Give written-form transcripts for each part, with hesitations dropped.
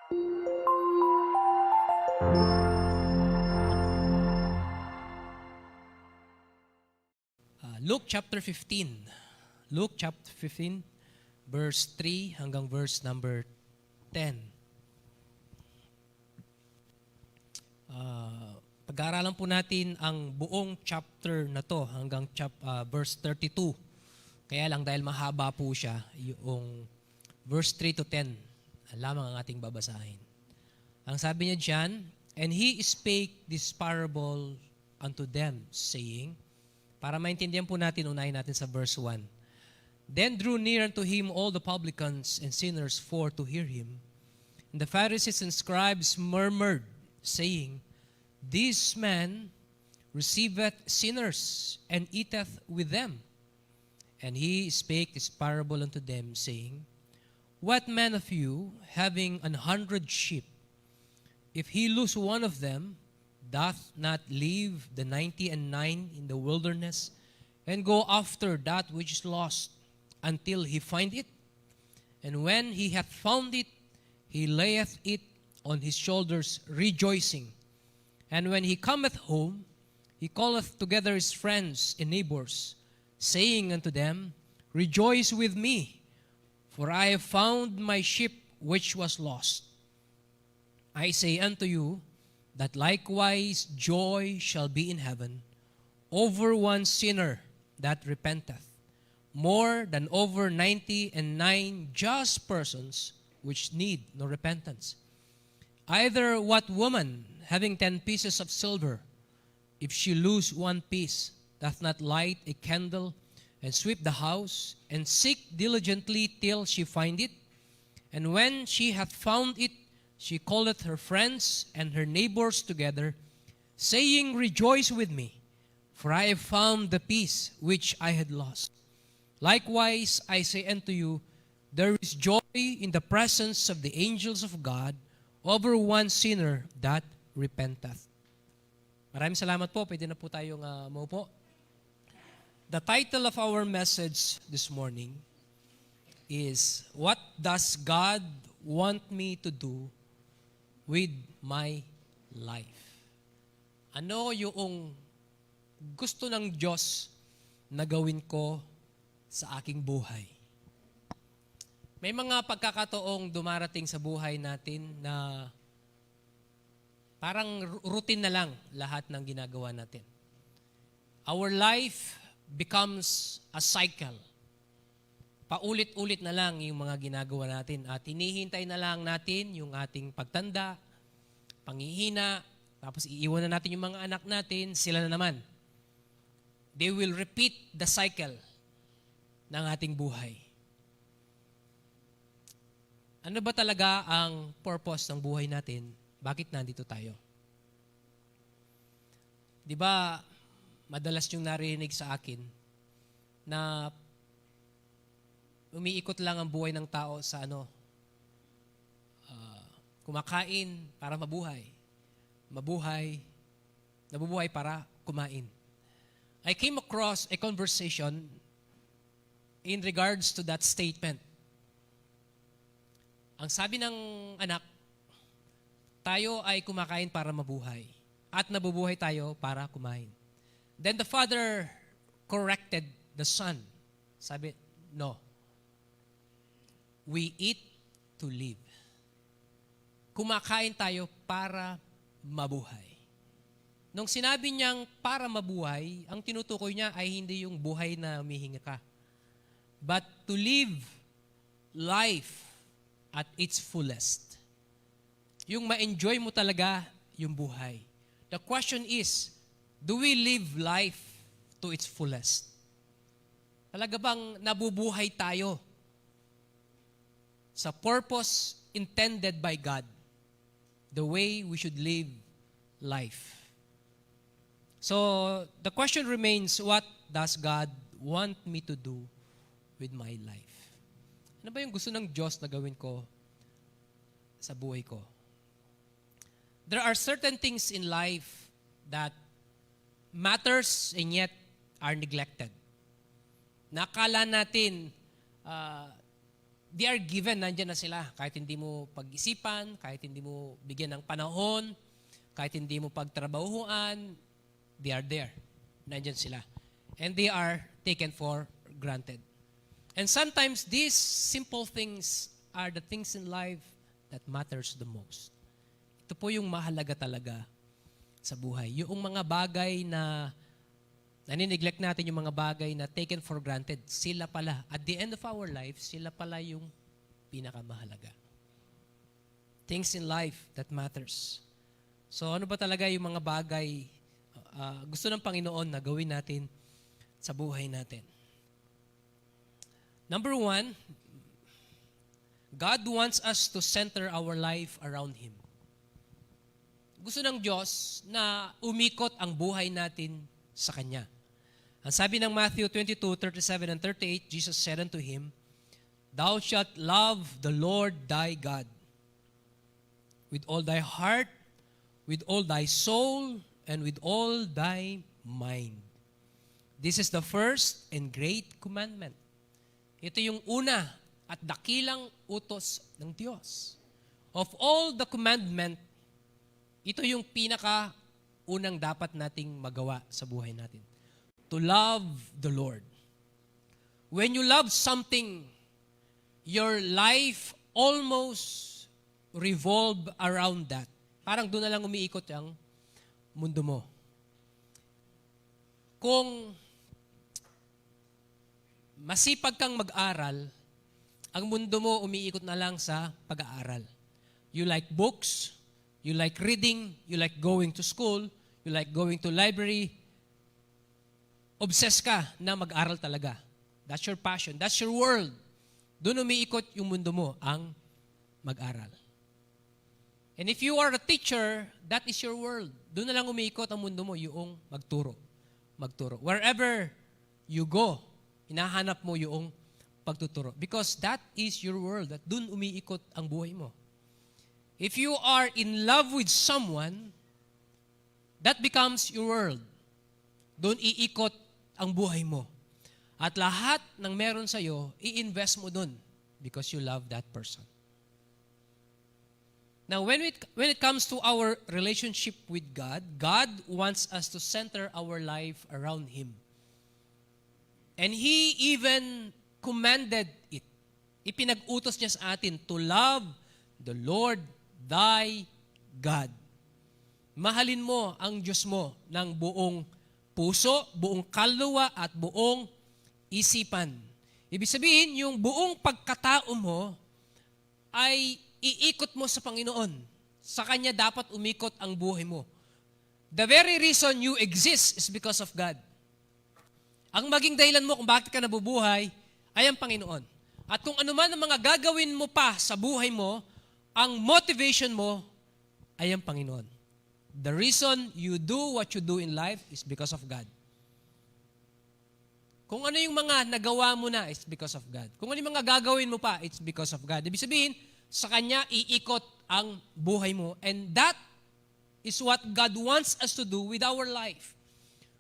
Luke chapter 15. Luke chapter 15, verse 3 hanggang verse number 10. Pag-aaralan po natin ang buong chapter na to hanggang verse 32. Kaya lang dahil mahaba po siya, yung verse 3 to 10 lamang ang ating babasahin. Ang sabi niya diyan, "And he spake this parable unto them, saying," para maintindihan po natin, unahin natin sa verse 1. "Then drew near unto him all the publicans and sinners for to hear him. And the Pharisees and scribes murmured, saying, This man receiveth sinners, and eateth with them. And he spake this parable unto them, saying, What man of you, having 100 sheep, if he lose one of them, doth not leave the 99 in the wilderness, and go after that which is lost, until he find it? And when he hath found it, he layeth it on his shoulders, rejoicing. And when he cometh home, he calleth together his friends and neighbors, saying unto them, Rejoice with me, for I have found my sheep which was lost. I say unto you, that likewise joy shall be in heaven over one sinner that repenteth, more than over 99 just persons which need no repentance. Either what woman, having 10 pieces of silver, if she lose one piece, doth not light a candle, and sweep the house, and seek diligently till she find it? And when she hath found it, she calleth her friends and her neighbors together, saying, Rejoice with me, for I have found the piece which I had lost. Likewise, I say unto you, there is joy in the presence of the angels of God over one sinner that repenteth." Maraming salamat po. Pwede na po tayong maupo. The title of our message this morning is, What does God want me to do with my life? Ano yung gusto ng Diyos na gawin ko sa aking buhay? May mga pagkakataong dumarating sa buhay natin na parang routine na lang lahat ng ginagawa natin. Our life becomes a cycle. Paulit-ulit na lang yung mga ginagawa natin at hinihintay na lang natin yung ating pagtanda, panghihina, tapos iiwan na natin yung mga anak natin, sila na naman. They will repeat the cycle ng ating buhay. Ano ba talaga ang purpose ng buhay natin? Bakit nandito tayo? Di ba, madalas yung narinig sa akin na umiikot lang ang buhay ng tao sa kumakain para mabuhay. Nabubuhay para kumain. I came across a conversation in regards to that statement. Ang sabi ng anak, tayo ay kumakain para mabuhay at nabubuhay tayo para kumain. Then the father corrected the son. Sabi, no. We eat to live. Kumakain tayo para mabuhay. Nung sinabi niyang para mabuhay, ang tinutukoy niya ay hindi yung buhay na humihinga ka, but to live life at its fullest. Yung ma-enjoy mo talaga yung buhay. The question is, do we live life to its fullest? Talaga bang nabubuhay tayo sa purpose intended by God, the way we should live life? So, the question remains, what does God want me to do with my life? Ano ba yung gusto ng Diyos na gawin ko sa buhay ko? There are certain things in life that matters and yet are neglected. Nakala natin they are given, nandyan na sila. Kahit hindi mo pag-isipan, kahit hindi mo bigyan ng panahon, kahit hindi mo pagtrabahuan, they are there. Nandyan sila. And they are taken for granted. And sometimes these simple things are the things in life that matters the most. Ito po yung mahalaga talaga sa buhay. Yung mga bagay na nanineglect natin, yung mga bagay na taken for granted, sila pala, at the end of our life, sila pala yung pinakamahalaga. Things in life that matters. So ano ba talaga yung mga bagay gusto ng Panginoon na gawin natin sa buhay natin? Number 1, God wants us to center our life around Him. Gusto ng Diyos na umikot ang buhay natin sa Kanya. Ang sabi ng Matthew 22:37 and 38, Jesus said unto him, Thou shalt love the Lord thy God with all thy heart, with all thy soul, and with all thy mind. This is the first and great commandment. Ito yung una at dakilang utos ng Diyos. Of all the commandment, ito yung pinaka-unang dapat nating magawa sa buhay natin. To love the Lord. When you love something, your life almost revolve around that. Parang doon na lang umiikot ang mundo mo. Kung masipag kang mag-aral, ang mundo mo umiikot na lang sa pag-aaral. You like books, you like reading, you like going to school, you like going to library. Obsessed ka na mag-aral talaga. That's your passion. That's your world. Doon umiikot yung mundo mo, ang mag-aral. And if you are a teacher, that is your world. Doon na lang umiikot ang mundo mo, yung magturo. Magturo. Wherever you go, hinahanap mo yung pagtuturo. Because that is your world. At doon umiikot ang buhay mo. If you are in love with someone, that becomes your world. Doon iikot ang buhay mo. At lahat ng meron sa'yo, i-invest mo doon because you love that person. Now, when it comes to our relationship with God, God wants us to center our life around Him. And He even commanded it. Ipinag-utos niya sa atin to love the Lord thy God. Mahalin mo ang Diyos mo ng buong puso, buong kaluluwa, at buong isipan. Ibig sabihin, yung buong pagkatao mo ay iikot mo sa Panginoon. Sa Kanya dapat umikot ang buhay mo. The very reason you exist is because of God. Ang maging dahilan mo kung bakit ka nabubuhay ay ang Panginoon. At kung ano man ang mga gagawin mo pa sa buhay mo, ang motivation mo ay ang Panginoon. The reason you do what you do in life is because of God. Kung ano yung mga nagawa mo na, it's because of God. Kung ano yung mga gagawin mo pa, it's because of God. Ibig sabihin, sa Kanya iikot ang buhay mo. And that is what God wants us to do with our life.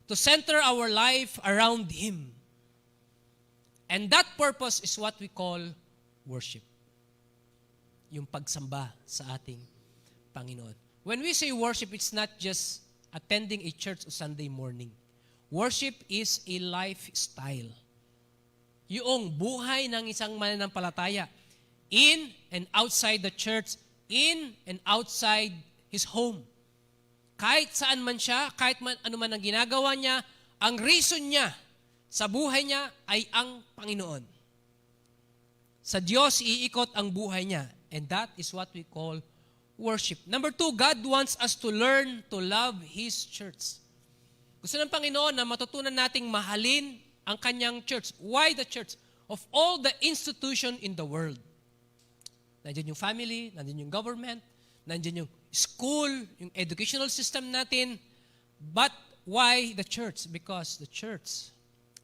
To center our life around Him. And that purpose is what we call worship. Yung pagsamba sa ating Panginoon. When we say worship, it's not just attending a church on Sunday morning. Worship is a lifestyle. Yung buhay ng isang mananampalataya in and outside the church, in and outside his home. Kahit saan man siya, kahit ano man ang ginagawa niya, ang reason niya sa buhay niya ay ang Panginoon. Sa Diyos, iikot ang buhay niya. And that is what we call worship. Number 2, God wants us to learn to love His church. Gusto ng Panginoon na matutunan nating mahalin ang Kanyang church. Why the church? Of all the institution in the world. Nandiyan yung family, nandiyan yung government, nandiyan yung school, yung educational system natin. But why the church? Because the church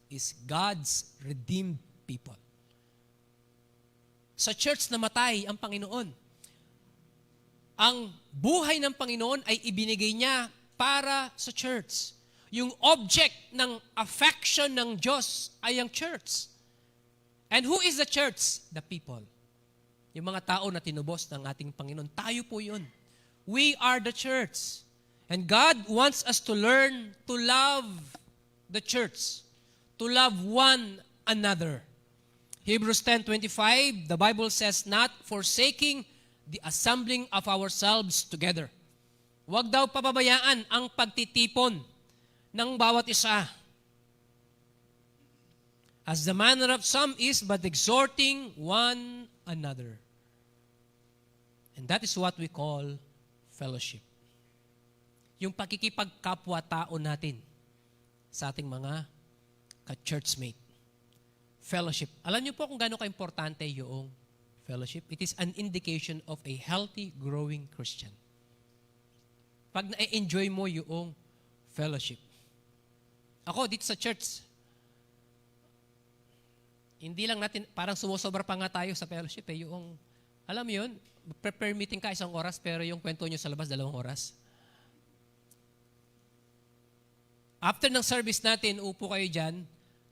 is God's redeemed people. Sa church namatay ang Panginoon. Ang buhay ng Panginoon ay ibinigay niya para sa church. Yung object ng affection ng Diyos ay ang church. And who is the church? The people. Yung mga tao na tinubos ng ating Panginoon, tayo po yun. We are the church. And God wants us to learn to love the church, to love one another. Hebrews 10:25, the Bible says, not forsaking the assembling of ourselves together. Huwag daw pababayaan ang pagtitipon ng bawat isa. As the manner of some is, but exhorting one another. And that is what we call fellowship. Yung pakikipagkapwa-tao natin sa ating mga ka-churchmate. Fellowship. Alam niyo po kung gaano ka-importante yung fellowship? It is an indication of a healthy, growing Christian. Pag na-enjoy mo yung fellowship. Ako, dito sa church, hindi lang natin, parang sumusobra pa nga tayo sa fellowship. Yung, alam mo yun, prepare meeting ka 1 oras, pero yung kwento nyo sa labas, 2 oras. After ng service natin, upo kayo dyan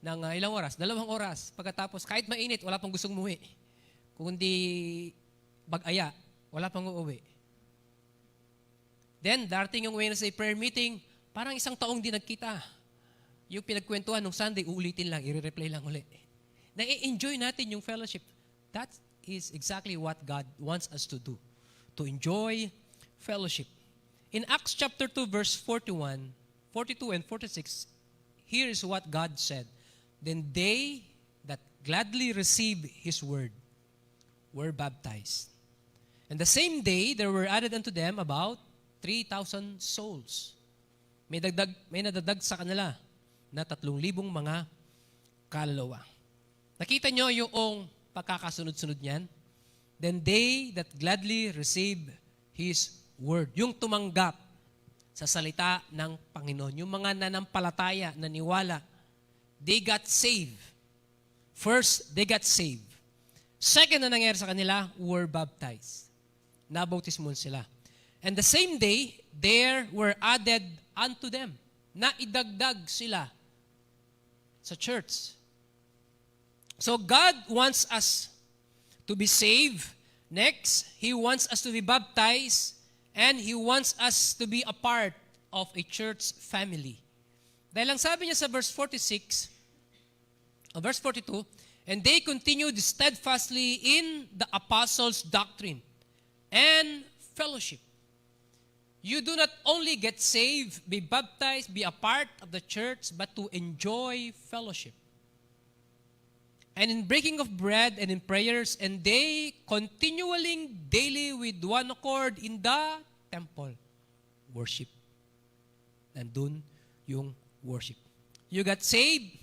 ng ilang oras? 2 oras. Pagkatapos, kahit mainit, wala pang gustong umuwi. Kung hindi bag-aya, wala pang uuwi. Then, darating yung Wednesday prayer meeting, parang 1 taong di nagkita. Yung pinagkwentuhan nung Sunday, uulitin lang, i-replay lang ulit. Na-enjoy natin yung fellowship. That is exactly what God wants us to do. To enjoy fellowship. In Acts chapter 2, verse 41, 42 and 46, here is what God said. Then they that gladly received His word were baptized. And the same day, there were added unto them about 3,000 souls. May nadagdag sa kanila na 3,000 mga kaluluwa. Nakita nyo yung pagkakasunod-sunod niyan? Then they that gladly receive His word. Yung tumanggap sa salita ng Panginoon. Yung mga nanampalataya, naniwala, they got saved. First, they got saved. Second na nangyari sa kanila, were baptized. Nabautismon sila. And the same day, there were added unto them. Naidagdag sila sa church. So God wants us to be saved. Next, He wants us to be baptized. And He wants us to be a part of a church family. Dahil lang sabi niya sa verse 46, verse 42, and they continued steadfastly in the apostles' doctrine and fellowship. You do not only get saved, be baptized, be a part of the church, but to enjoy fellowship. And in breaking of bread and in prayers, and they continually daily with one accord in the temple. Worship. Nandun yung worship. You got saved,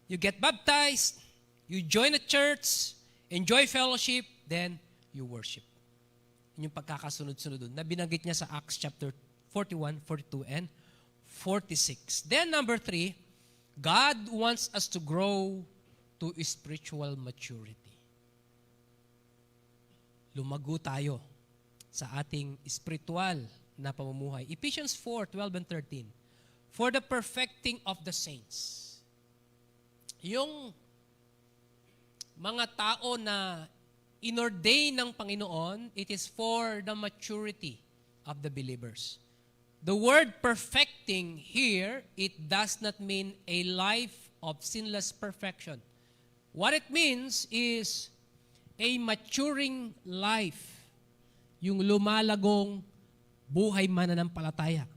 you get baptized, you join a church, enjoy fellowship, then you worship. Yun yung pagkakasunod-sunod doon na binanggit niya sa Acts chapter 41, 42, and 46. Then number 3, God wants us to grow to spiritual maturity. Lumago tayo sa ating spiritual na pamumuhay. Ephesians 4:12 and 13. For the perfecting of the saints. Yung mga tao na inordain ng Panginoon, it is for the maturity of the believers. The word perfecting here, it does not mean a life of sinless perfection. What it means is a maturing life, yung lumalagong buhay mananampalataya.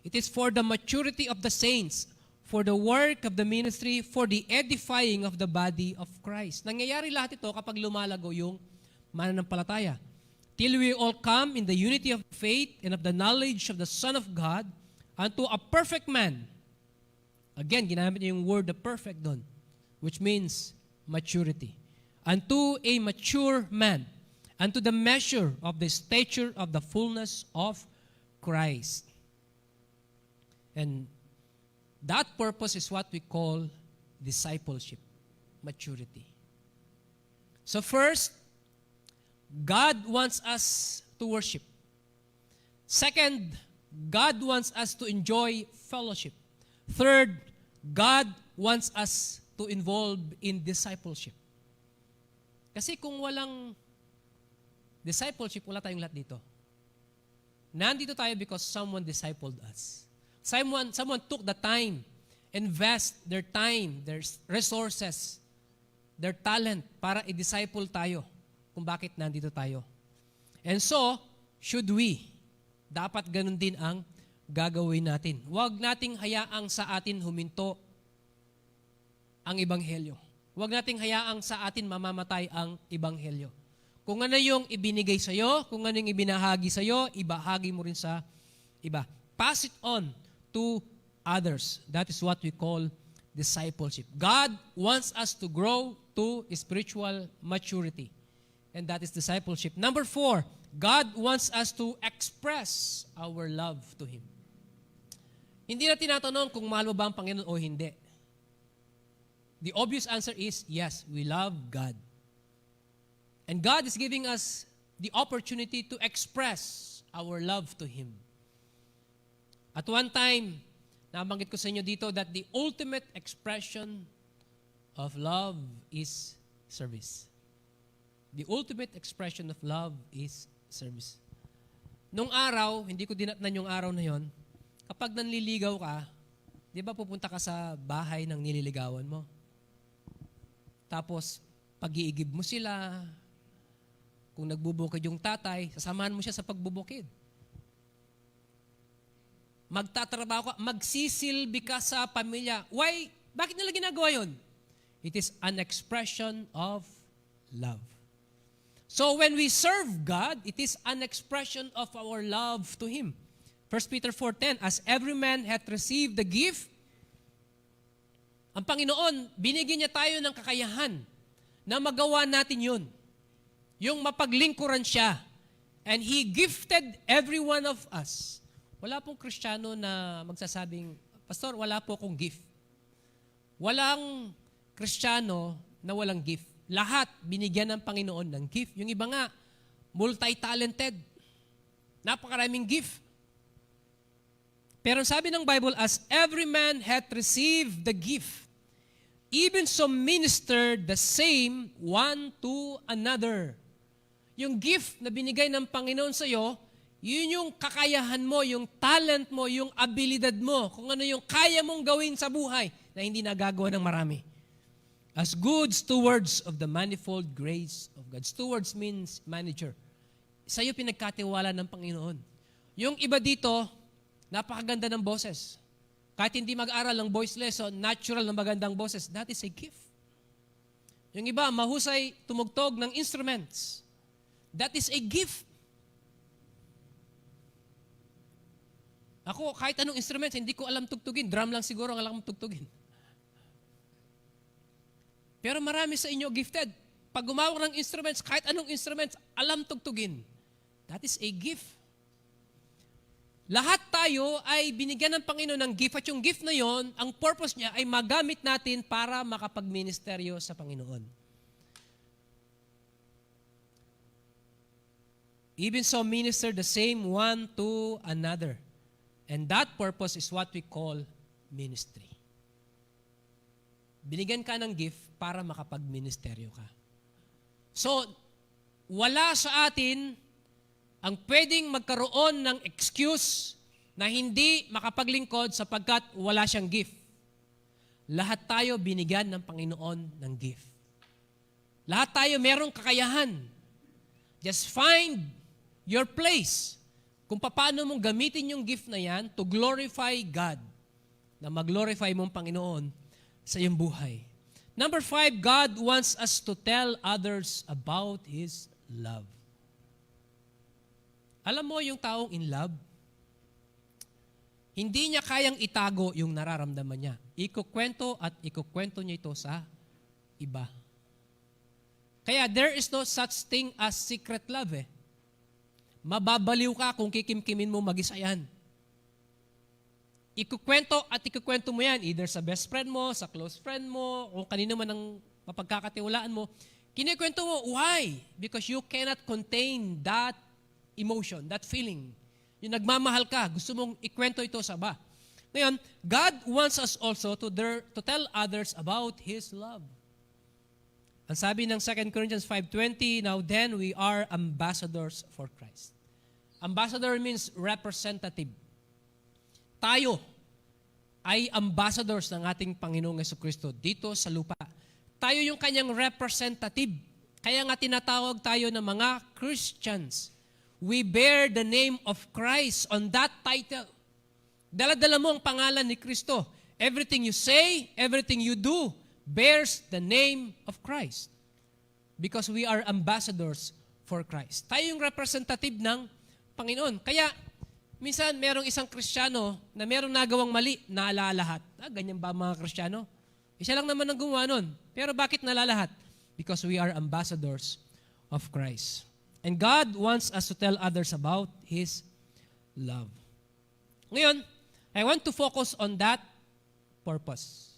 It is for the maturity of the saints, for the work of the ministry, for the edifying of the body of Christ. Nangyayari lahat ito kapag lumalago yung mananampalataya. Till we all come in the unity of faith and of the knowledge of the Son of God unto a perfect man. Again, ginamit niya yung word the perfect doon, which means maturity. Unto a mature man, unto the measure of the stature of the fullness of Christ. And that purpose is what we call discipleship, maturity. So first, God wants us to worship. Second, God wants us to enjoy fellowship. Third, God wants us to involve in discipleship. Kasi kung walang discipleship, wala tayong lahat dito. Nandito tayo because someone discipled us. Someone took the time, invest their time, their resources, their talent para i-disciple tayo kung bakit nandito tayo. And so, should we? Dapat ganun din ang gagawin natin. Huwag nating hayaang sa atin huminto ang Ebanghelyo. Huwag nating hayaang sa atin mamamatay ang Ebanghelyo. Kung ano yung ibinigay sa'yo, kung ano yung ibinahagi sa'yo, ibahagi mo rin sa iba. Pass it on to others. That is what we call discipleship. God wants us to grow to spiritual maturity. And that is discipleship. Number 4, God wants us to express our love to Him. Hindi na tinatanong kung mahal mo ba ang Panginoon o hindi. The obvious answer is, yes, we love God. And God is giving us the opportunity to express our love to Him. At one time, nabanggit ko sa inyo dito that the ultimate expression of love is service. The ultimate expression of love is service. Nung araw, hindi ko dinatnan yung araw na yon, kapag nanliligaw ka, di ba pupunta ka sa bahay ng nililigawan mo? Tapos, pag-iigib mo sila. Kung nagbubukid yung tatay, sasamahan mo siya sa pagbubukid. Magtatrabaho ka, magsisilbi ka sa pamilya. Why? Bakit nila ginagawa yun? It is an expression of love. So when we serve God, it is an expression of our love to Him. 1 Peter 4:10, as every man hath received the gift, ang Panginoon, binigyan niya tayo ng kakayahan na magawa natin yun. Yung mapaglingkuran siya. And He gifted every one of us. Wala pong Kristiyano na magsasabing, Pastor, wala po akong gift. Walang Kristiyano na walang gift. Lahat binigyan ng Panginoon ng gift. Yung iba nga, multi-talented. Napakaraming gift. Pero sabi ng Bible, as every man hath received the gift, even so minister the same one to another. Yung gift na binigay ng Panginoon sa iyo, yun yung kakayahan mo, yung talent mo, yung abilidad mo, kung ano yung kaya mong gawin sa buhay na hindi nagagawa ng marami. As good stewards of the manifold grace of God. Stewards means manager. Sa iyo pinagkatiwala ng Panginoon. Yung iba dito, napakaganda ng boses. Kahit hindi mag-aral ng voice lesson, natural na magandang boses, that is a gift. Yung iba, mahusay tumugtog ng instruments. That is a gift. Ako, kahit anong instruments, hindi ko alam tugtugin. Drum lang siguro ang alam tugtugin. Pero marami sa inyo gifted. Pag gumawak ng instruments, kahit anong instruments, alam tugtugin. That is a gift. Lahat tayo ay binigyan ng Panginoon ng gift at yung gift na yon, ang purpose niya ay magamit natin para makapagministeryo sa Panginoon. Even so minister the same one to another. And that purpose is what we call ministry. Binigyan ka ng gift para makapagministeryo ka. So, wala sa atin ang pwedeng magkaroon ng excuse na hindi makapaglingkod sapagkat wala siyang gift. Lahat tayo binigyan ng Panginoon ng gift. Lahat tayo merong kakayahan. Just find your place kung paano mong gamitin yung gift na yan to glorify God, na mag-glorify mong Panginoon sa iyong buhay. Number 5, God wants us to tell others about His love. Alam mo yung taong in love, hindi niya kayang itago yung nararamdaman niya. Ikukwento at ikukwento niya ito sa iba. Kaya there is no such thing as secret love eh. Mababaliw ka kung kikimkimin mo mag-isa yan. Ikukwento at ikukwento mo yan, either sa best friend mo, sa close friend mo, o kanino man ang mapagkakatiwalaan mo. Kinikwento mo, why? Because you cannot contain that emotion, that feeling. Yung nagmamahal ka, gusto mong ikwento ito sa iba. Ngayon, God wants us also to tell others about His love. Ang sabi ng 2 Corinthians 5:20, now then we are ambassadors for Christ. Ambassador means representative. Tayo ay ambassadors ng ating Panginoong Jesucristo dito sa lupa. Tayo yung kanyang representative. Kaya nga tinatawag tayo ng mga Christians. We bear the name of Christ on that title. Dala-dala mo ang pangalan ni Kristo. Everything you say, everything you do, bears the name of Christ. Because we are ambassadors for Christ. Tayo yung representative ng Panginoon. Kaya, minsan merong isang Kristiyano na merong nagawang mali, naalalahat. Ganyan ba mga Kristiyano? Isa lang naman ang gumawa nun. Pero bakit nalalahat? Because we are ambassadors of Christ. And God wants us to tell others about His love. Ngayon, I want to focus on that purpose.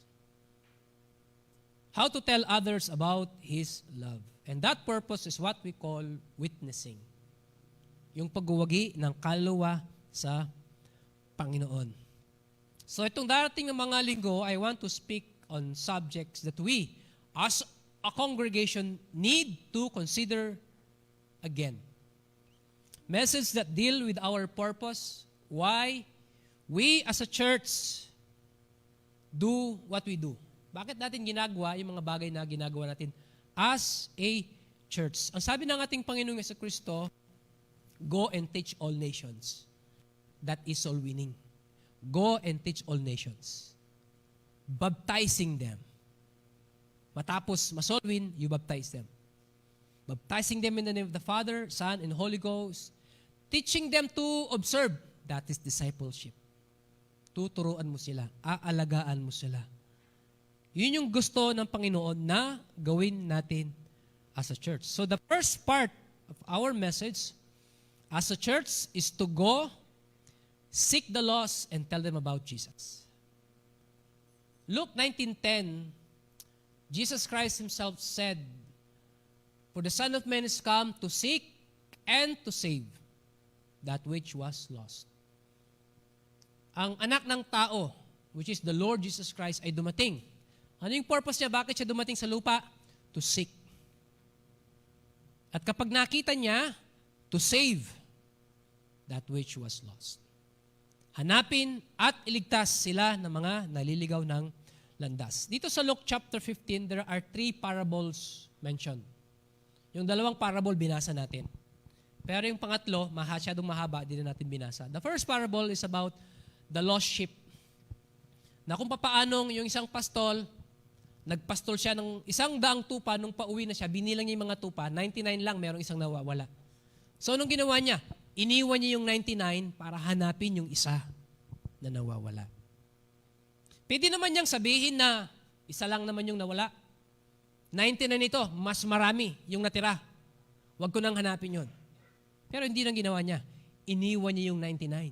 How to tell others about His love. And that purpose is what we call witnessing. Yung pagwawagi ng kaluluwa sa Panginoon. So itong darating ng mga linggo, I want to speak on subjects that we, as a congregation, need to consider again. Messages that deal with our purpose, why we as a church do what we do. Bakit natin ginagawa yung mga bagay na ginagawa natin as a church? Ang sabi ng ating Panginoong Jesucristo, go and teach all nations. That is soul winning. Go and teach all nations. Baptizing them. Matapos ma-soul win, you baptize them. Baptizing them in the name of the Father, Son, and Holy Ghost. Teaching them to observe. That is discipleship. Tuturuan mo sila. Aalagaan mo sila. Yun yung gusto ng Panginoon na gawin natin as a church. So the first part of our message as a church is to go, seek the lost, and tell them about Jesus. Luke 19:10, Jesus Christ Himself said, for the Son of Man is come to seek and to save that which was lost. Ang anak ng tao, which is the Lord Jesus Christ, ay dumating. Ano yung purpose niya? Bakit siya dumating sa lupa? To seek. At kapag nakita niya, to save that which was lost. Hanapin at iligtas sila ng mga naliligaw ng landas. Dito sa Luke chapter 15, there are 3 parables mentioned. Yung 2 parable binasa natin. Pero yung pangatlo, masyadong mahaba, di na natin binasa. The first parable is about the lost sheep. Na kung papaanong yung isang pastol, nagpastol siya ng 100 tupa, nung pauwi na siya, binilang niya yung mga tupa, 99 lang, merong isang nawawala. So, anong ginawa niya? Iniwan niya yung 99 para hanapin yung isa na nawawala. Pwede naman niyang sabihin na isa lang naman yung nawala. 99 ito, mas marami yung natira. Huwag ko nang hanapin yon. Pero hindi nang ginawa niya. Iniwan niya yung 99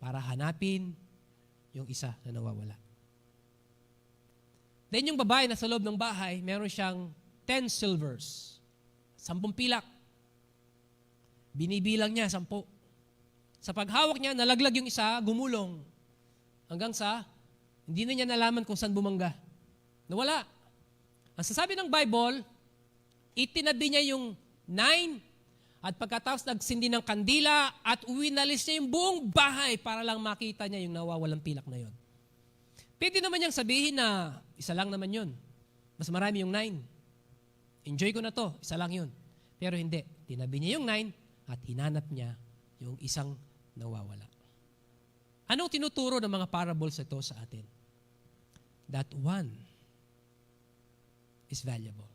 para hanapin yung isa na nawawala. Then yung babae na sa loob ng bahay, meron siyang 10 silvers. 10 pilak. Binibilang niya, 10. Sa paghawak niya, nalaglag yung isa, gumulong. Hanggang sa, hindi na niya nalaman kung saan bumangga. Nawala. Ang sasabi ng Bible, itinabi niya yung 9 at pagkatapos nagsindi ng kandila at uwinalis niya yung buong bahay para lang makita niya yung nawawalang pilak na yon. Pwede naman niyang sabihin na isa lang naman yun. Mas marami yung 9. Enjoy ko na to, isa lang yun. Pero hindi. Tinabi niya yung 9 at hinanap niya yung isang nawawala. Anong tinuturo ng mga parables ito sa atin? That one is valuable.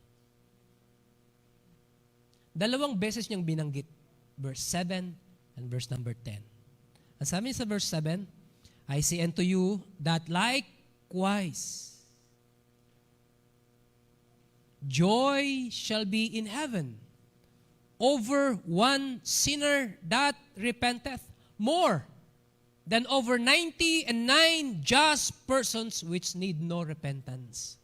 2 beses niyang binanggit. Verse 7 and verse number 10. Ang sabi sa verse 7, I say unto you that likewise joy shall be in heaven over one sinner that repenteth more than over 99 just persons which need no repentance.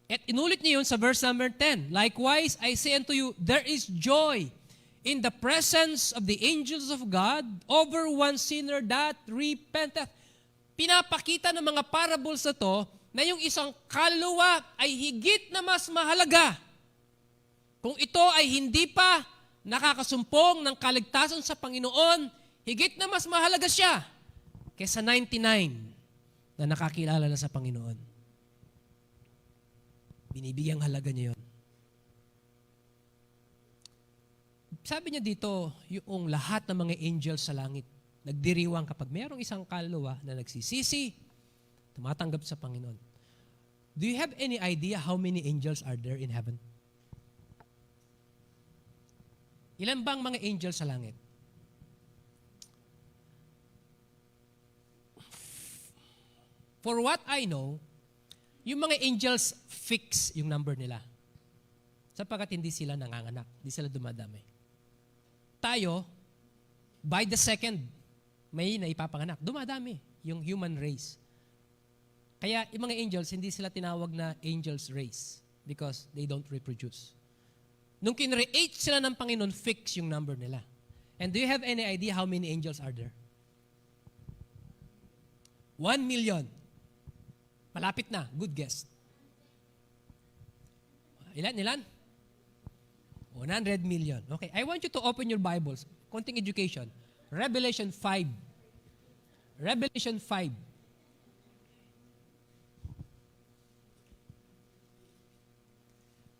At inulit niya yun sa verse number 10. Likewise, I say unto you, there is joy in the presence of the angels of God over one sinner that repenteth. Pinapakita ng mga parables na to na yung isang kaluluwa ay higit na mas mahalaga kung ito ay hindi pa nakakasumpong ng kaligtasan sa Panginoon, higit na mas mahalaga siya kaysa 99 na nakakilala na sa Panginoon. Binibigyang halaga niya yun. Sabi niya dito, yung lahat ng mga angels sa langit, nagdiriwang kapag mayroong isang kaluluwa na nagsisisi, tumatanggap sa Panginoon. Do you have any idea how many angels are there in heaven? Ilan bang mga angels sa langit? For what I know, yung mga angels fix yung number nila. Sapagkat hindi sila nanganganak, hindi sila dumadami. Tayo, by the second, may naipapanganak. Dumadami yung human race. Kaya yung mga angels, hindi sila tinawag na angels race because they don't reproduce. Nung kinreate sila ng Panginoon, fix yung number nila. And do you have any idea how many angels are there? 1 million. Malapit na. Good guess. Ilan? 100 million. Okay, I want you to open your Bibles. Konting education. Revelation 5. Revelation 5.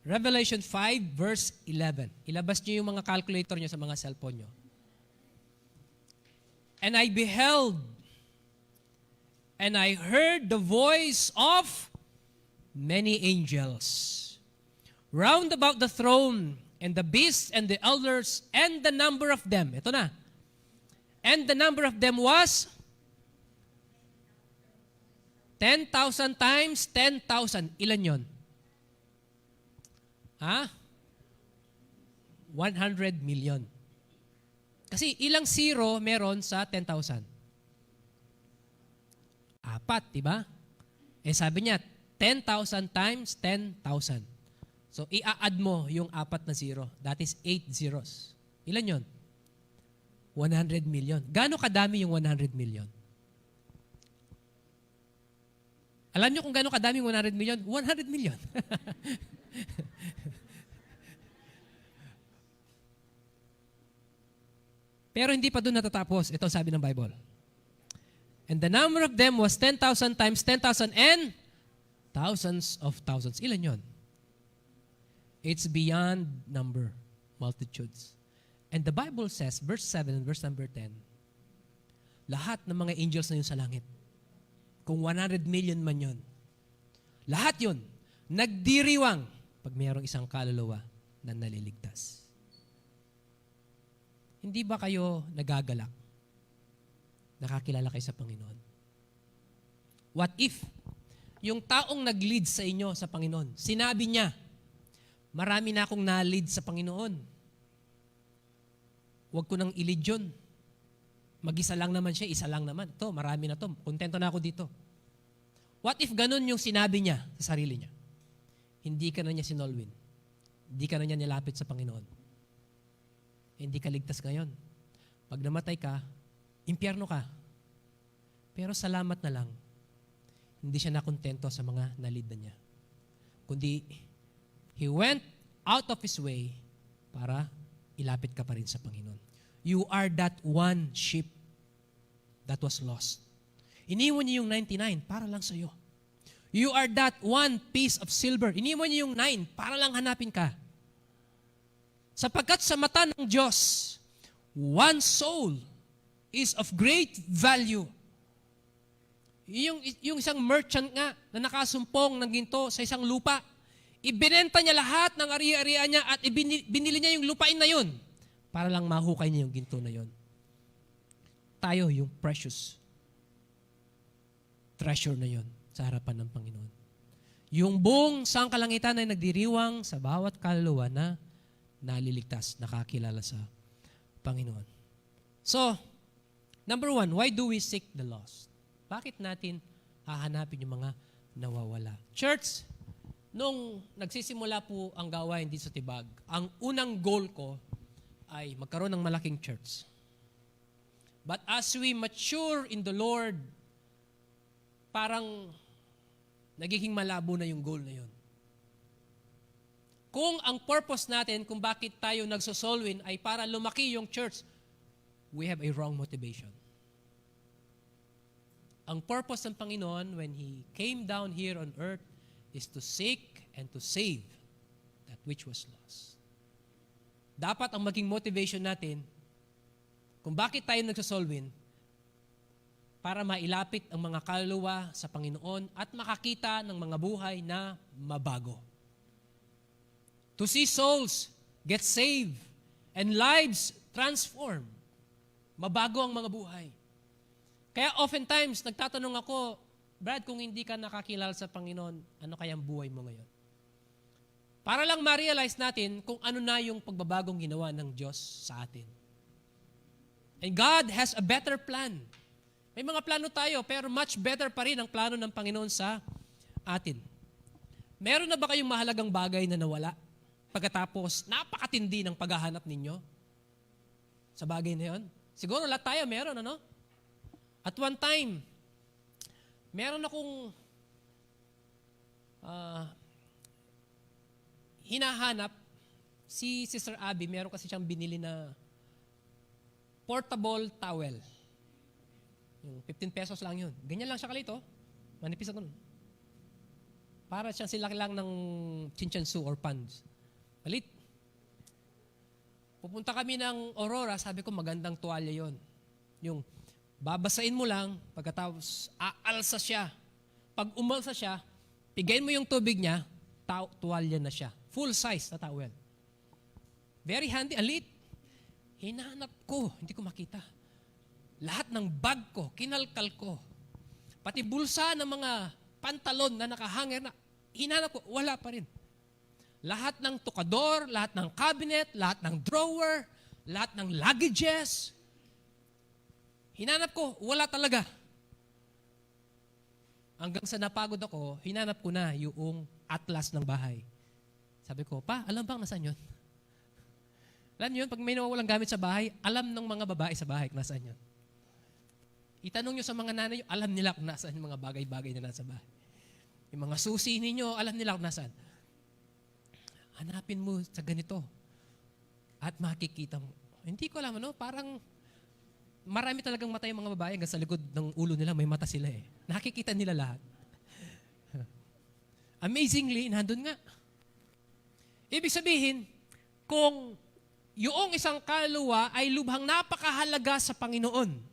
Revelation 5 verse 11. Ilabas niyo yung mga calculator niyo sa mga cellphone niyo. And I beheld, and I heard the voice of many angels round about the throne, and the beasts and the elders, and the number of them. Ito na. And the number of them was 10,000 times 10,000. Ilan yon? 100 million. Kasi ilang zero meron sa 10,000? 4, diba? Sabi niya, 10,000 times 10,000. So, i-add mo yung 4 na zero. That is 8 zeros. Ilan yon? 100 million. Gaano kadami yung 100 million? Alam niyo kung gaano kadami yung 100 million? 100 million. Pero hindi pa doon natatapos. Ito sabi ng Bible. And the number of them was 10,000 times 10,000 and thousands of thousands. Ilan yon? It's beyond number, multitudes. And the Bible says, verse 7 and verse number 10, lahat ng mga angels na yun sa langit, kung 100 million man yun, lahat yun, nagdiriwang pag mayroong isang kaluluwa na naliligtas. Hindi ba kayo nagagalak? Nakakilala kayo sa Panginoon? What if yung taong nag-lead sa inyo sa Panginoon, sinabi niya, marami na akong na-lead sa Panginoon. Huwag ko nang i-lead yun. Mag-isa lang naman siya, isa lang naman. Ito, marami na to. Kontento na ako dito. What if ganun yung sinabi niya sa sarili niya? Hindi ka na niya sinolwin. Hindi ka na niya nilapit sa Panginoon. Hindi ka ligtas ngayon. Pag namatay ka, impyerno ka. Pero salamat na lang, hindi siya nakontento sa mga nalid na niya. Kundi, he went out of his way para ilapit ka pa rin sa Panginoon. You are that one sheep that was lost. Iniwan niyo yung 99 para lang sa iyo. You are that one piece of silver. Iniwan niyo yung 9 para lang hanapin ka. Sapagkat sa mata ng Diyos, one soul is of great value. Yung isang merchant nga na nakasumpong ng ginto sa isang lupa, ibinenta niya lahat ng ari-arian niya at binili niya yung lupain na yun para lang mahukay niya yung ginto na yun. Tayo yung precious treasure na yun sa harapan ng Panginoon. Yung buong sangkalangitan ay nagdiriwang sa bawat kaluluwa na naliligtas, nakakilala sa Panginoon. So, number 1, why do we seek the lost? Bakit natin hahanapin yung mga nawawala? Church, nung nagsisimula po ang gawain dito sa Tibag, ang unang goal ko ay magkaroon ng malaking church. But as we mature in the Lord, parang nagiging malabo na yung goal na yun. Kung ang purpose natin kung bakit tayo nagsosolwin ay para lumaki yung church, we have a wrong motivation. Ang purpose ng Panginoon when He came down here on earth is to seek and to save that which was lost. Dapat ang maging motivation natin kung bakit tayo nagsosolwin para mailapit ang mga kaluluwa sa Panginoon at makakita ng mga buhay na mabago. To see souls get saved and lives transformed. Mabago ang mga buhay. Kaya oftentimes, nagtatanong ako, Brad, kung hindi ka nakakilala sa Panginoon, ano kayang buhay mo ngayon? Para lang ma-realize natin kung ano na yung pagbabagong ginawa ng Diyos sa atin. And God has a better plan. May mga plano tayo, pero much better pa rin ang plano ng Panginoon sa atin. Meron na ba kayong mahalagang bagay na nawala? Pagkatapos, napakatindi ng paghahanap ninyo sa bagay na yun. Siguro lahat tayo meron, ano? At one time, meron akong hinahanap si Sister Abby. Meron kasi siyang binili na portable towel. Yung 15 pesos lang yun. Ganyan lang siya kalito. Manipis ako nun. Para siyang silaki lang ng chinchansu or pans. Malit. Pupunta kami ng Aurora, sabi ko magandang tuwalya yon. Yung babasain mo lang, pagkatapos aalsa siya. Pag umalsa siya, pigayin mo yung tubig niya, tuwalya na siya. Full size na towel. Very handy, alit. Hinahanap ko, hindi ko makita. Lahat ng bag ko, kinalkal ko. Pati bulsa ng mga pantalon na nakahanger na, hinahanap ko, wala pa rin. Lahat ng tukador, lahat ng cabinet, lahat ng drawer, lahat ng luggages. Hinanap ko, wala talaga. Hanggang sa napagod ako, hinanap ko na yung atlas ng bahay. Sabi ko, pa, alam bang nasaan yun? Alam yun, pag may nawawalang gamit sa bahay, alam ng mga babae sa bahay kung nasaan yun. Itanong nyo sa mga nanay, alam nila kung nasaan yung mga bagay-bagay na nasa bahay. Yung mga susi ninyo, alam nila kung nasaan. Hanapin mo sa ganito. At makikita mo. Hindi ko alam, ano? Parang marami talagang mata yung mga babae hanggang sa likod ng ulo nila, may mata sila eh. Nakikita nila lahat. Amazingly, nandun nga. Ibig sabihin, kung yung isang kaluluwa ay lubhang napakahalaga sa Panginoon,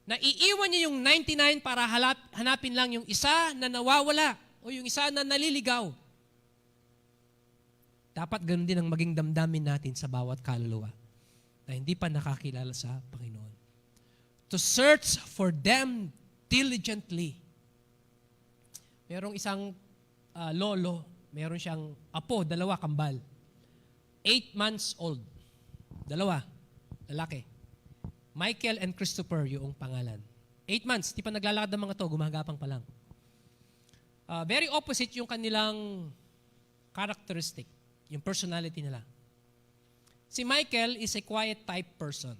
na iiwan niya yung 99 para hanapin lang yung isa na nawawala o yung isa na naliligaw, dapat ganun din ang maging damdamin natin sa bawat kaluluwa na hindi pa nakakilala sa Panginoon. To search for them diligently. Merong isang lolo, meron siyang apo, 2 kambal. 8 months old. 2, lalaki. Michael and Christopher yung pangalan. 8 months, di pa naglalakad ng mga to, gumagapang pa lang. Very opposite yung kanilang characteristic. Yung personality nila. Si Michael is a quiet type person.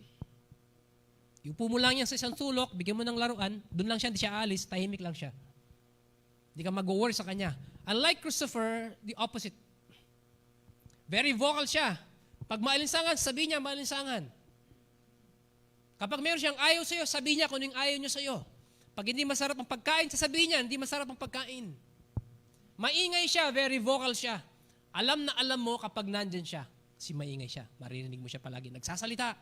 Yupo mo lang yan sa isang sulok, bigyan mo ng laruan, doon lang siya, hindi siya alis, tahimik lang siya. Hindi ka mag-worry sa kanya. Unlike Christopher, the opposite. Very vocal siya. Pag maalinsangan, sabihin niya maalinsangan. Kapag meron siyang ayaw sa'yo, sabihin niya kung ano yung ayaw niya sa'yo. Pag hindi masarap ang pagkain, sasabihin niya, hindi masarap ang pagkain. Maingay siya, very vocal siya. Alam na alam mo kapag nandyan siya, si maingay siya. Maririnig mo siya palagi, nagsasalita.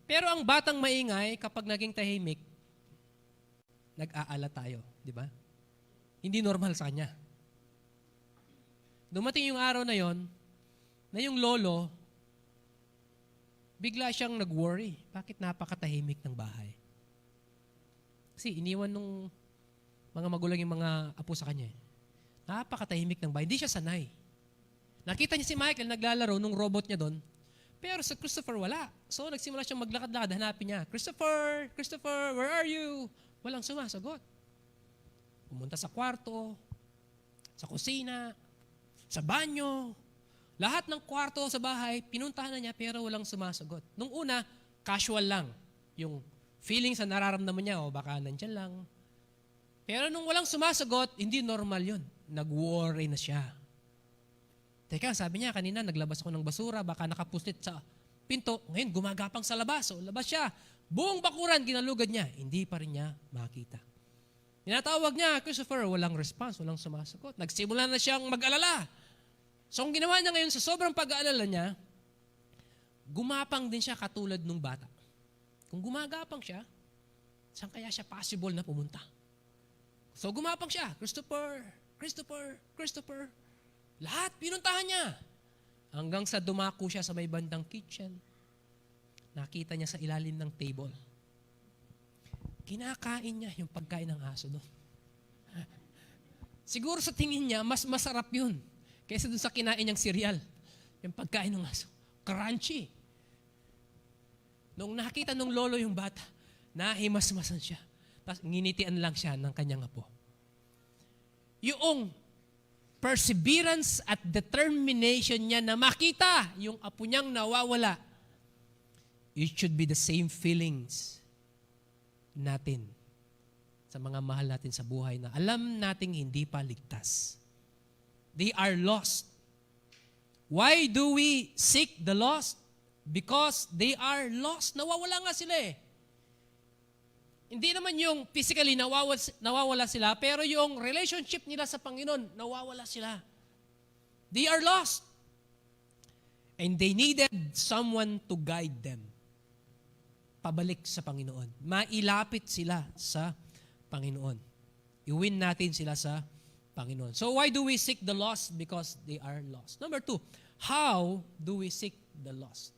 Pero ang batang maingay, kapag naging tahimik, nag-aala tayo, di ba? Hindi normal sa kanya. Dumating yung araw na yon, na yung lolo, bigla siyang nag-worry. Bakit napakatahimik ng bahay? Kasi iniwan nung mga magulang yung mga apo sa kanya. Napakatahimik ng bahay. Hindi siya sanay. Nakita niya si Michael naglalaro nung robot niya doon. Pero sa Christopher wala. So nagsimula siyang maglakad-lakad, hanapin niya. Christopher, Christopher, where are you? Walang sumasagot. Pumunta sa kwarto, sa kusina, sa banyo. Lahat ng kwarto sa bahay, pinuntahan na niya pero walang sumasagot. Nung una, casual lang. Yung feelings na nararamdaman niya, o baka nandyan lang. Pero nung walang sumasagot, hindi normal yun. Nag-worry na siya. Teka, sabi niya kanina, naglabas ako ng basura, baka nakapuslit sa pinto. Ngayon, gumagapang sa labas. So, labas siya. Buong bakuran, ginalugad niya. Hindi pa rin niya makita. Tinatawag niya, Christopher, walang response, walang sumasagot. Nagsimula na siyang mag-alala. So, ang ginawa niya ngayon, sa sobrang pag-aalala niya, gumapang din siya katulad nung bata. Kung gumagapang siya, saan kaya siya possible na pumunta? So gumapang siya, Christopher, Christopher, Christopher. Lahat pinuntahan niya. Hanggang sa dumako siya sa may bandang kitchen. Nakita niya sa ilalim ng table. Kinakain niya yung pagkain ng aso doon. Siguro sa tingin niya, mas masarap yun kaysa doon sa kinain niyang cereal. Yung pagkain ng aso. Crunchy. Nung nakita nung lolo yung bata, nahimasmasan siya. Tapos nginitian lang siya ng kanyang apo. Yung perseverance at determination niya na makita yung apo niyang nawawala, it should be the same feelings natin sa mga mahal natin sa buhay na alam nating hindi pa ligtas. They are lost. Why do we seek the lost? Because they are lost. Nawawala nga sila eh. Hindi naman yung physically nawawala sila, pero yung relationship nila sa Panginoon, nawawala sila. They are lost. And they needed someone to guide them. Pabalik sa Panginoon. Mailapit sila sa Panginoon. I-win natin sila sa Panginoon. So why do we seek the lost? Because they are lost. Number 2, how do we seek the lost?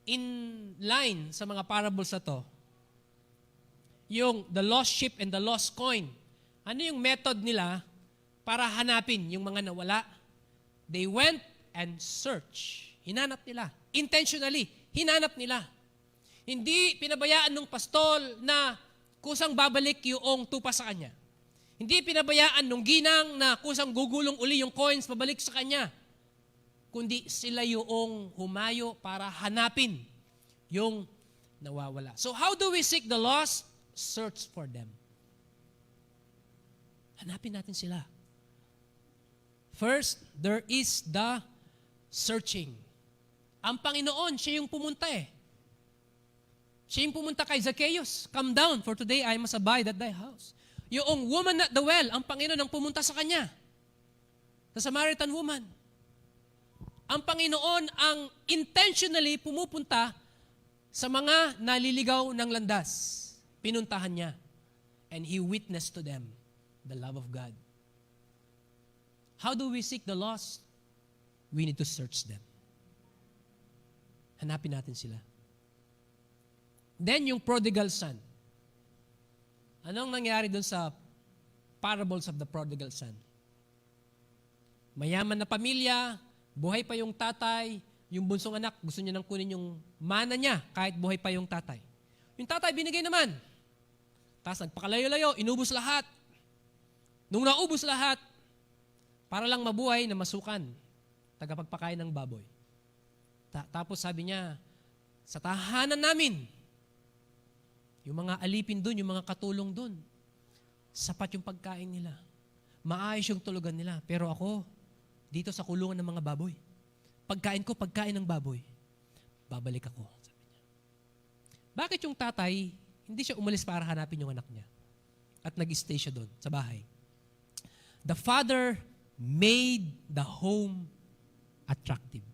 In line sa mga parables na to, yung the lost sheep and the lost coin. Ano yung method nila para hanapin yung mga nawala? They went and searched. Hinanap nila. Intentionally, hinanap nila. Hindi pinabayaan ng pastol na kusang babalik yung tupa sa kanya. Hindi pinabayaan ng ginang na kusang gugulong uli yung coins pabalik sa kanya. Kundi sila yung humayo para hanapin yung nawawala. So how do we seek the lost? Search for them. Hanapin natin sila. First, there is the searching. Ang Panginoon, siya yung pumunta eh. Siya yung pumunta kay Zacchaeus. Come down, for today I must abide at thy house. Yung woman at the well, ang Panginoon ang pumunta sa kanya. The Samaritan woman. Ang Panginoon ang intentionally pumupunta sa mga naliligaw ng landas. Pinuntahan niya. And He witnessed to them the love of God. How do we seek the lost? We need to search them. Hanapin natin sila. Then yung prodigal son. Anong nangyari dun sa parables of the prodigal son? Mayaman na pamilya, buhay pa yung tatay, yung bunsong anak, gusto niya nang kunin yung mana niya kahit buhay pa yung tatay. Yung tatay binigay naman. Tapos nagpakalayo-layo, inubos lahat. Nung naubos lahat, para lang mabuhay na masukan, tagapagpakain ng baboy. Tapos sabi niya, sa tahanan namin, yung mga alipin doon, yung mga katulong doon, sapat yung pagkain nila. Maayos yung tulugan nila. Pero ako, dito sa kulungan ng mga baboy, pagkain ko, pagkain ng baboy, babalik ako. Sabi niya. Bakit yung tatay, hindi siya umalis para hanapin yung anak niya? At nag-stay siya doon, sa bahay. The father made the home attractive.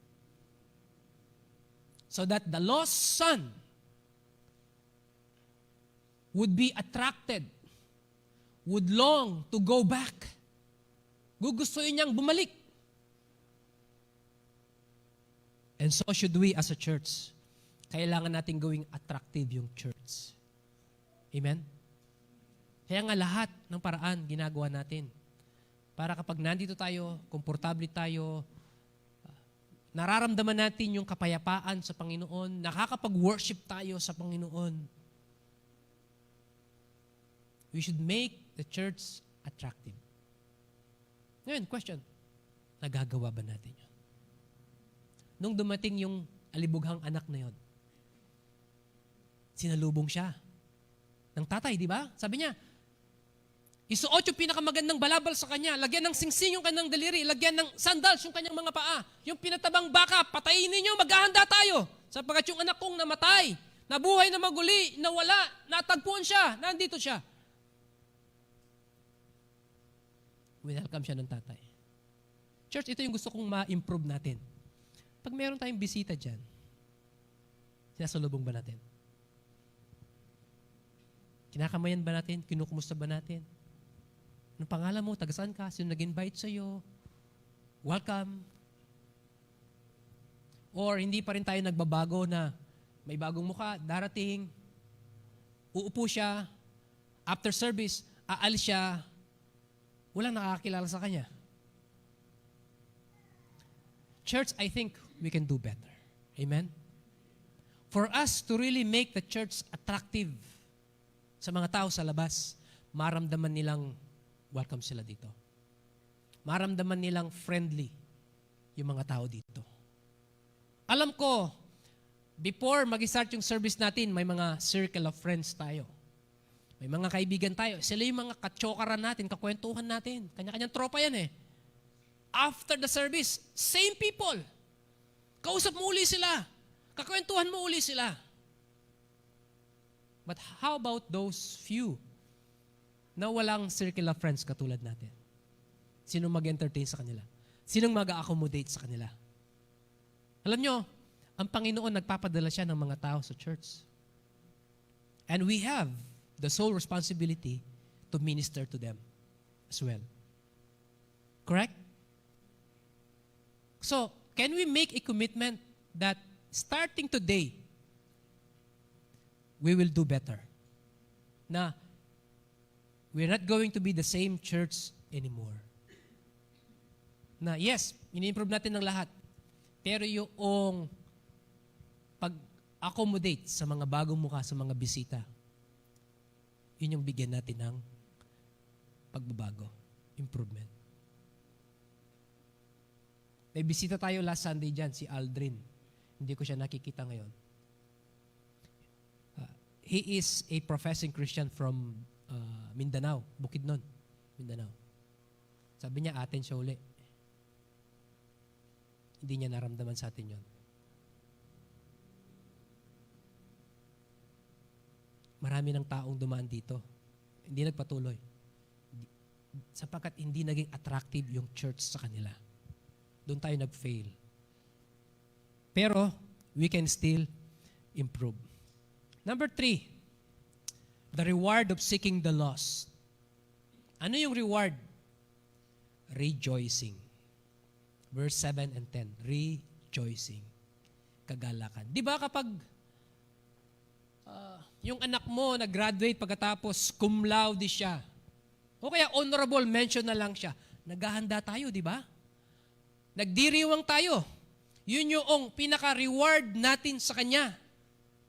So that the lost son would be attracted, would long to go back. Gugustuhin niyang bumalik. And so should we as a church. Kailangan natin gawing attractive yung church. Amen? Kaya nga lahat ng paraan ginagawa natin. Para kapag nandito tayo, komportable tayo, nararamdaman natin yung kapayapaan sa Panginoon, nakakapag-worship tayo sa Panginoon. We should make the church attractive. Ngayon, question, nagagawa ba natin yun? Nung dumating yung alibughang anak na yun, sinalubong siya ng tatay, di ba? Sabi niya, Isuot yung pinakamagandang balabal sa kanya. Lagyan ng singsing yung kanyang daliri. Lagyan ng sandals yung kanyang mga paa. Yung pinatabang baka, patayin ninyo, maghahanda tayo. Sapagkat yung anak kong namatay, nabuhay na maguli, nawala, natagpuan siya, nandito siya. Welcome siya ng tatay. Church, ito yung gusto kong ma-improve natin. Pag meron tayong bisita dyan, sinasalubong ba natin? Kinakamayan ba natin? Kinukumusta ba natin? Anong pangalan mo? Taga saan ka? Sino nag-invite sa'yo? Welcome. Or hindi pa rin tayo nagbabago na may bagong mukha, darating, uupo siya, after service, aalis siya, walang nakakakilala sa kanya. Church, I think we can do better. Amen? For us to really make the church attractive sa mga tao sa labas, maramdaman nilang welcome sila dito. Maramdaman nilang friendly yung mga tao dito. Alam ko, before mag-start yung service natin, may mga circle of friends tayo. May mga kaibigan tayo. Sila yung mga katsokaran natin, kakwentuhan natin. Kanya-kanyang tropa yan eh. After the service, same people. Kausap mo uli sila. Kakwentuhan mo uli sila. But how about those few na walang circle of friends katulad natin? Sinong mag-entertain sa kanila? Sinong mag-accommodate sa kanila? Alam nyo, ang Panginoon nagpapadala siya ng mga tao sa church. And we have the sole responsibility to minister to them as well. Correct? So, can we make a commitment that starting today, we will do better? Na we're not going to be the same church anymore. Na yes, ini-improve natin ng lahat. Pero yung pag-accommodate sa mga bagong mukha, sa mga bisita, yun yung bigyan natin ng pagbabago, improvement. May bisita tayo last Sunday dyan, si Aldrin. Hindi ko siya nakikita ngayon. He is a professing Christian from Mindanao, Bukidnon, Mindanao. Sabi niya, atin siya uli. Hindi niya naramdaman sa atin yon. Marami ng taong dumaan dito. Hindi nagpatuloy. Sapagkat hindi naging attractive yung church sa kanila. Doon tayo nag-fail. Pero, we can still improve. Number 3, the reward of seeking the lost. Ano yung reward? Rejoicing. Verse 7 and 10. Rejoicing. Kagalakan. Di ba kapag yung anak mo nag-graduate pagkatapos cum laude siya, o kaya honorable mention na lang siya, naghahanda tayo, di ba? Nagdiriwang tayo. Yun yung pinaka-reward natin sa kanya.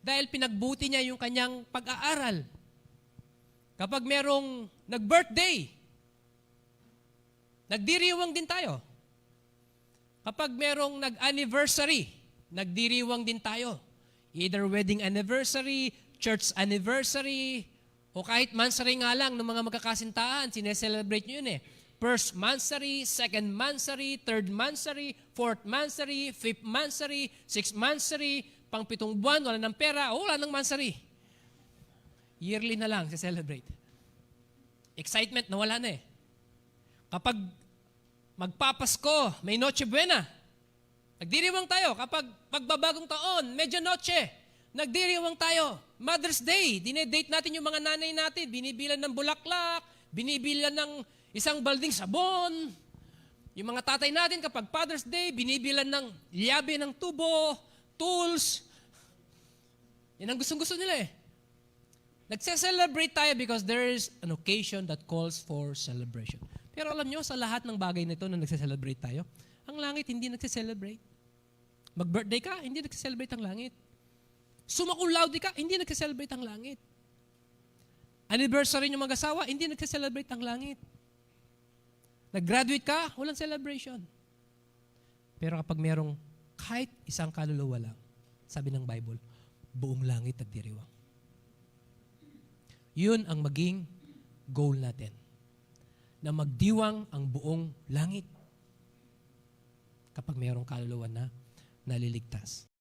Dahil pinagbuti niya yung kanyang pag-aaral. Kapag merong nag-birthday, nagdiriwang din tayo. Kapag merong nag-anniversary, nagdiriwang din tayo. Either wedding anniversary, church anniversary, o kahit mansary nga lang ng mga magkakasintahan, sineselebrate nyo yun eh. First mansary, second mansary, third mansary, fourth mansary, fifth mansary, sixth mansary, pang 7 buwan, wala ng pera, wala ng mansary. Yearly na lang, celebrate. Excitement, nawala na eh. Kapag magpapasko, may Noche Buena. Nagdiriwang tayo. Kapag magbabagong taon, medyo noche. Nagdiriwang tayo. Mother's Day, dinedate natin yung mga nanay natin. Binibilan ng bulaklak, binibilan ng isang balding sabon. Yung mga tatay natin kapag Father's Day, binibilan ng liyabe ng tubo, tools. Yan ang gustong-gusto nila eh. Nagse-celebrate tayo because there is an occasion that calls for celebration. Pero alam nyo, sa lahat ng bagay na ito na nagse-celebrate tayo, ang langit hindi nagse-celebrate. Mag-birthday ka, hindi nagse-celebrate ang langit. Sumakul laude ka, hindi nagse-celebrate ang langit. Anniversary ng mag-asawa, hindi nagse-celebrate ang langit. Nag-graduate ka, walang celebration. Pero kapag merong kahit isang kaluluwa lang, sabi ng Bible, buong langit nagdiriwang. Yun ang maging goal natin. na magdiwang ang buong langit kapag mayroong kaluluwa na naliligtas.